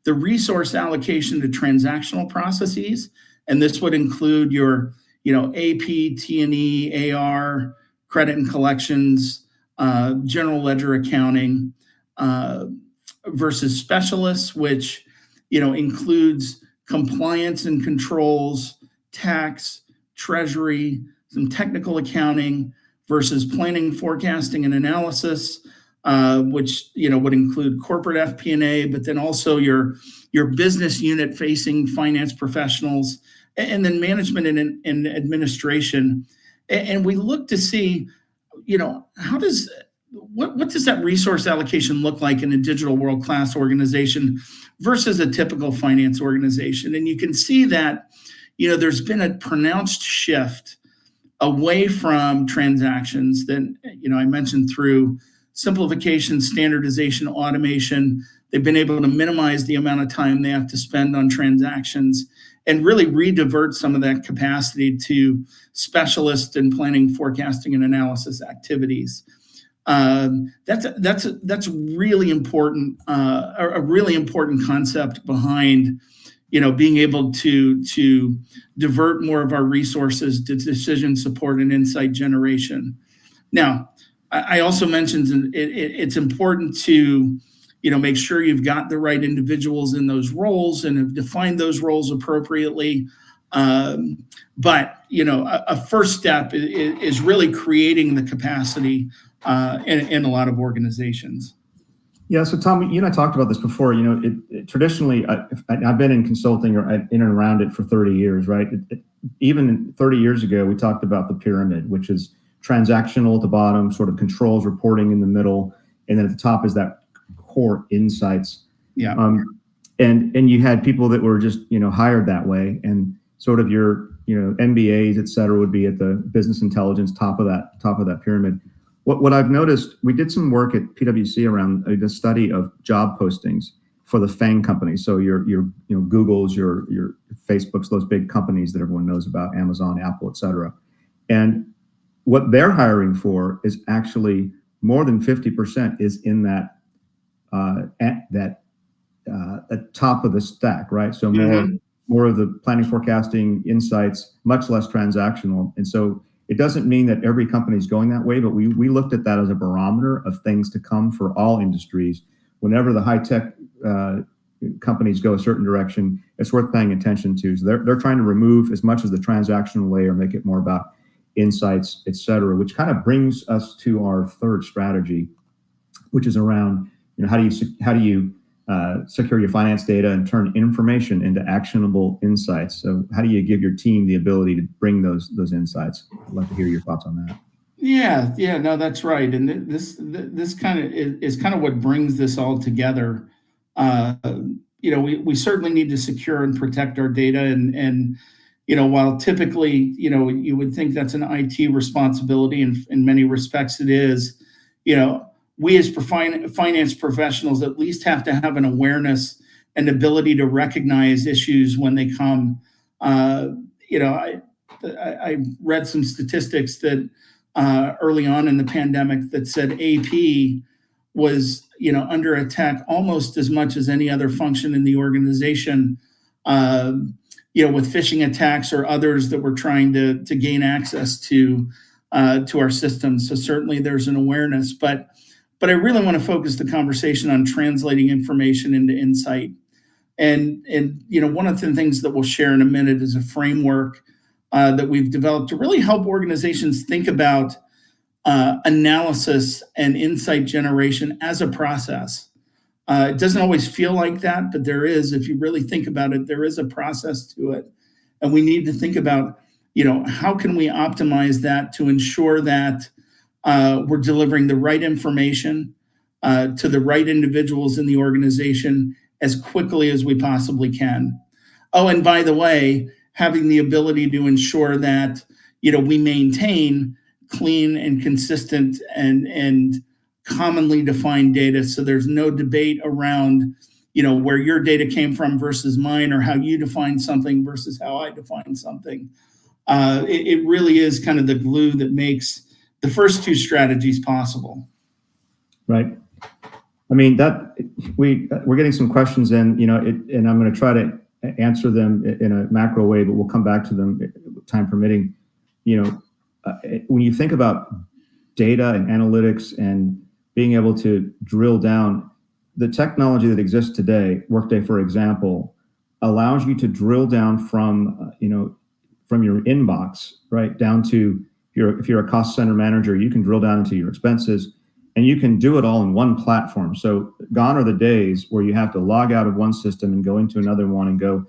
the resource allocation to transactional processes, and this would include your AP, T&E, AR, credit and collections, general ledger accounting, versus specialists, which includes compliance and controls, tax, treasury, some technical accounting, versus planning, forecasting, and analysis, which would include corporate FP&A, but then also your business unit facing finance professionals, and then management and administration. And we look to see, what does that resource allocation look like in a digital world-class organization versus a typical finance organization? And you can see that, there's been a pronounced shift away from transactions that, I mentioned through simplification, standardization, automation. They've been able to minimize the amount of time they have to spend on transactions, and really redivert some of that capacity to specialists in planning, forecasting, and analysis activities. That's really important, a really important concept behind being able to divert more of our resources to decision support and insight generation. Now, I also mentioned it's important to make sure you've got the right individuals in those roles and have defined those roles appropriately. But a first step is really creating the capacity in a lot of organizations. Yeah, so Tom, you and I talked about this before. Traditionally, I've been in consulting or in and around it for 30 years, right? Even 30 years ago, we talked about the pyramid, which is transactional at the bottom, sort of controls reporting in the middle, and then at the top is that core insights. Yeah. And you had people that were just hired that way, and sort of your MBAs, et cetera, would be at the business intelligence top of that pyramid. What I've noticed, we did some work at PwC around the study of job postings for the FANG companies. So your Googles, your Facebooks, those big companies that everyone knows about, Amazon, Apple, et cetera. And what they're hiring for is actually more than 50% is in that at top of the stack, right? So more of the planning, forecasting, insights, much less transactional. And so it doesn't mean that every company is going that way, but we looked at that as a barometer of things to come for all industries. Whenever the high tech companies go a certain direction, it's worth paying attention to. So they're trying to remove as much as the transactional layer, make it more about insights, et cetera, which kind of brings us to our third strategy, which is around how do you secure your finance data and turn information into actionable insights. So how do you give your team the ability to bring those insights? I'd love to hear your thoughts on that. Yeah, no, that's right. And this kind of is kind of what brings this all together. We certainly need to secure and protect our data. And while typically, you would think that's an IT responsibility, and in many respects it is, we as finance professionals at least have to have an awareness and ability to recognize issues when they come. I read some statistics that early on in the pandemic that said AP was under attack almost as much as any other function in the organization. With phishing attacks or others that were trying to gain access to our systems. So certainly there's an awareness, but I really want to focus the conversation on translating information into insight. And one of the things that we'll share in a minute is a framework that we've developed to really help organizations think about analysis and insight generation as a process. It doesn't always feel like that, but there is. If you really think about it, there is a process to it. And we need to think about, how can we optimize that to ensure that we're delivering the right information to the right individuals in the organization as quickly as we possibly can. Oh, and by the way, having the ability to ensure that, we maintain clean and consistent and commonly defined data. So there's no debate around, where your data came from versus mine, or how you define something versus how I define something. It really is kind of the glue that makes the first two strategies possible. Right. I mean, that we're getting some questions in, and I'm going to try to answer them in a macro way, but we'll come back to them time permitting. When you think about data and analytics and being able to drill down, the technology that exists today, Workday, for example, allows you to drill down from your inbox, right, down to if you're a cost center manager, you can drill down into your expenses, and you can do it all in one platform. So gone are the days where you have to log out of one system and go into another one and go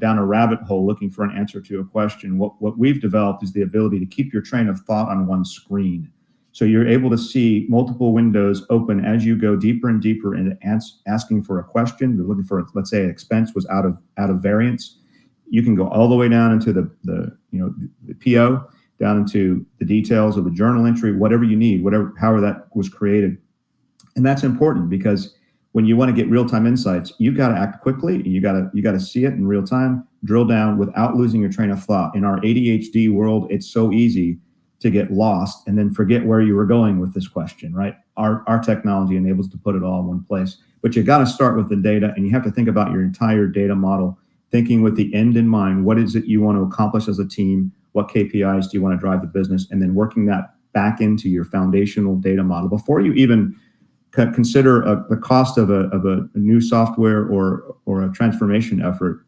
down a rabbit hole looking for an answer to a question. What we've developed is the ability to keep your train of thought on one screen. So you're able to see multiple windows open as you go deeper and deeper into asking for a question. You're looking for, let's say, an expense was out of variance. You can go all the way down into the PO, down into the details of the journal entry, whatever you need, however that was created. And that's important because when you want to get real-time insights, you've got to act quickly. You got to see it in real time, drill down without losing your train of thought. In our ADHD world, it's so easy to get lost and then forget where you were going with this question, right? Our technology enables to put it all in one place. But you got to start with the data, and you have to think about your entire data model, thinking with the end in mind. What is it you want to accomplish as a team? What KPIs do you want to drive the business? And then working that back into your foundational data model before you even consider the cost of a new software or a transformation effort.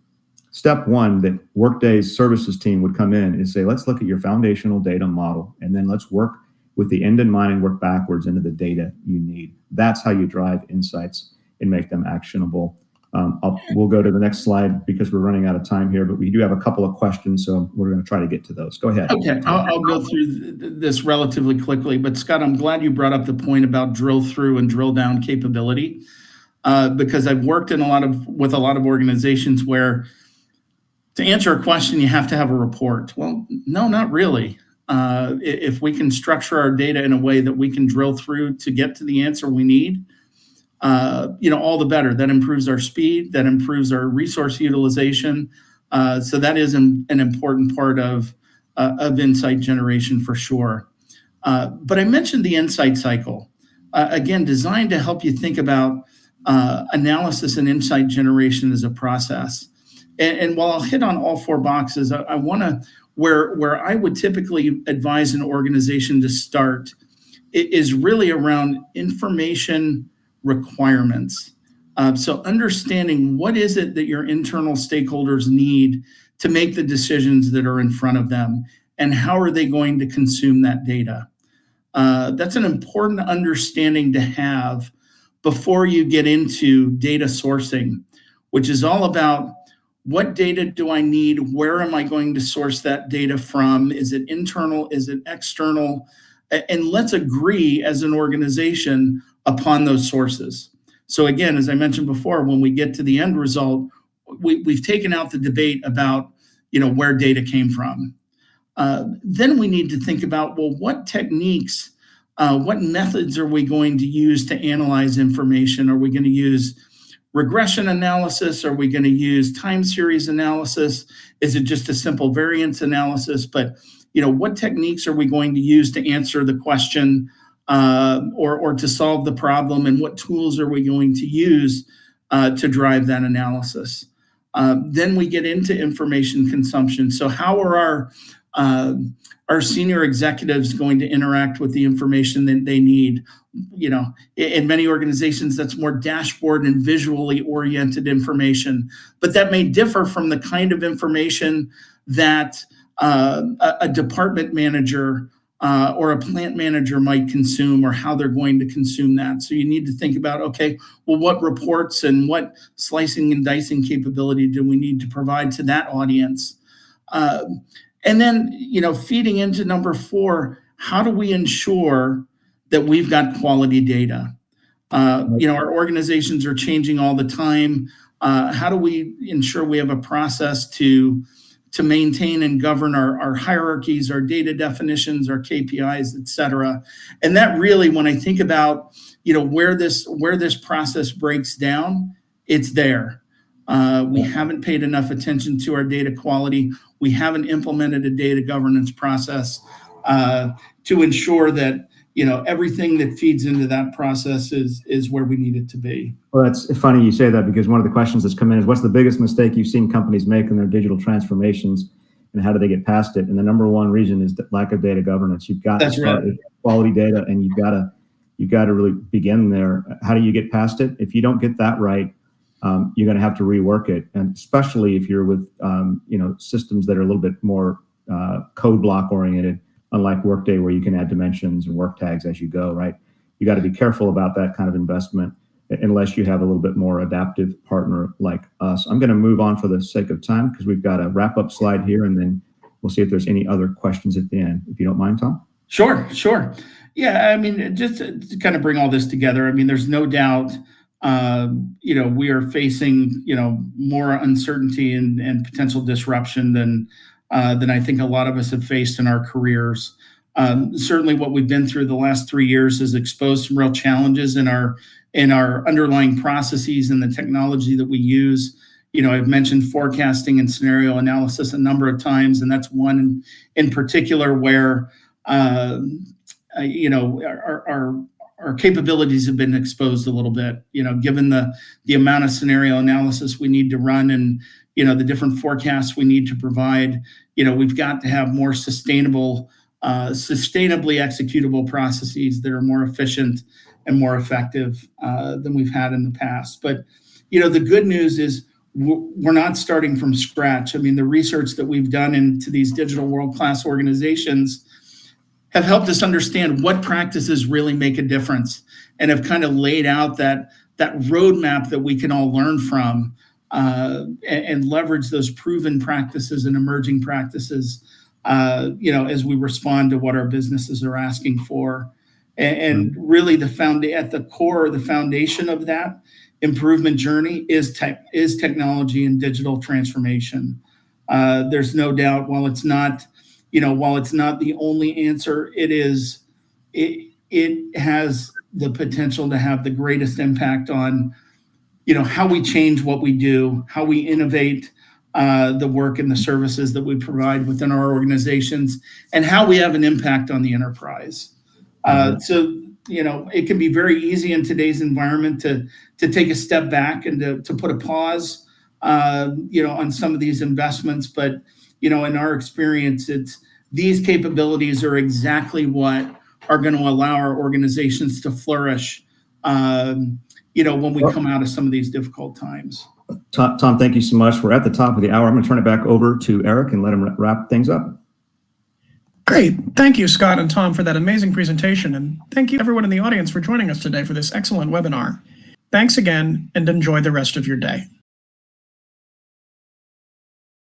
Step one that Workday's services team would come in and say, let's look at your foundational data model, and then let's work with the end in mind and work backwards into the data you need. That's how you drive insights and make them actionable. We'll go to the next slide because we're running out of time here, but we do have a couple of questions, so we're going to try to get to those. Go ahead. Okay, I'll go through this relatively quickly, but Scott, I'm glad you brought up the point about drill through and drill down capability, because I've worked with a lot of organizations where to answer a question, you have to have a report. Well, no, not really. If we can structure our data in a way that we can drill through to get to the answer we need, all the better. That improves our speed, that improves our resource utilization. So that is an important part of insight generation for sure. But I mentioned the insight cycle, again, designed to help you think about analysis and insight generation as a process. And while I'll hit on all four boxes, I want to, where I would typically advise an organization to start is really around information requirements. So understanding what is it that your internal stakeholders need to make the decisions that are in front of them, and how are they going to consume that data? That's an important understanding to have before you get into data sourcing, which is all about what data do I need? Where am I going to source that data from? Is it internal? Is it external? And let's agree as an organization upon those sources. So again, as I mentioned before, when we get to the end result, we've taken out the debate about where data came from. Then we need to think about, well, what techniques, what methods are we going to use to analyze information? Are we going to use regression analysis? Are we going to use time series analysis? Is it just a simple variance analysis? But what techniques are we going to use to answer the question or to solve the problem? And what tools are we going to use to drive that analysis? Then we get into information consumption. So how are our senior executives going to interact with the information that they need? In many organizations, that's more dashboard and visually oriented information, but that may differ from the kind of information that a department manager or a plant manager might consume, or how they're going to consume that. So you need to think about, okay, well, what reports and what slicing and dicing capability do we need to provide to that audience? And then, feeding into number 4, how do we ensure that we've got quality data? Our organizations are changing all the time. How do we ensure we have a process to maintain and govern our hierarchies, our data definitions, our KPIs, et cetera? And that really, when I think about, where this process breaks down, it's there. We haven't paid enough attention to our data quality. We haven't implemented a data governance process to ensure that everything that feeds into that process is where we need it to be. Well, that's funny you say that, because one of the questions that's come in is, what's the biggest mistake you've seen companies make in their digital transformations, and how do they get past it? And the number one reason is the lack of data governance. You've got to start with quality data, and you've got to really begin there. How do you get past it? If you don't get that right, you're going to have to rework it, and especially if you're with systems that are a little bit more code block oriented, unlike Workday, where you can add dimensions and work tags as you go. Right, you got to be careful about that kind of investment, unless you have a little bit more adaptive partner like us. I'm going to move on for the sake of time, because we've got a wrap up slide here, and then we'll see if there's any other questions at the end, if you don't mind, Tom. Sure. Yeah, I mean, just to kind of bring all this together, I mean, there's no doubt. We are facing, more uncertainty and potential disruption than I think a lot of us have faced in our careers. Certainly, what we've been through the last 3 years has exposed some real challenges in our underlying processes and the technology that we use. I've mentioned forecasting and scenario analysis a number of times, and that's one in particular where our capabilities have been exposed a little bit, given the amount of scenario analysis we need to run, and, the different forecasts we need to provide. We've got to have more sustainably executable processes that are more efficient and more effective than we've had in the past. But, the good news is we're not starting from scratch. I mean, the research that we've done into these digital world-class organizations have helped us understand what practices really make a difference, and have kind of laid out that roadmap that we can all learn from, and leverage those proven practices and emerging practices, as we respond to what our businesses are asking for. And really, at the core, the foundation of that improvement journey is technology and digital transformation. There's no doubt, while it's not the only answer, it has the potential to have the greatest impact on, how we change what we do, how we innovate the work and the services that we provide within our organizations, and how we have an impact on the enterprise. So, it can be very easy in today's environment to take a step back and to put a pause, on some of these investments. But, in our experience, these capabilities are exactly what are going to allow our organizations to flourish, when we come out of some of these difficult times. Tom, thank you so much. We're at the top of the hour. I'm going to turn it back over to Eric and let him wrap things up. Great. Thank you, Scott and Tom, for that amazing presentation. And thank you, everyone in the audience, for joining us today for this excellent webinar. Thanks again, and enjoy the rest of your day.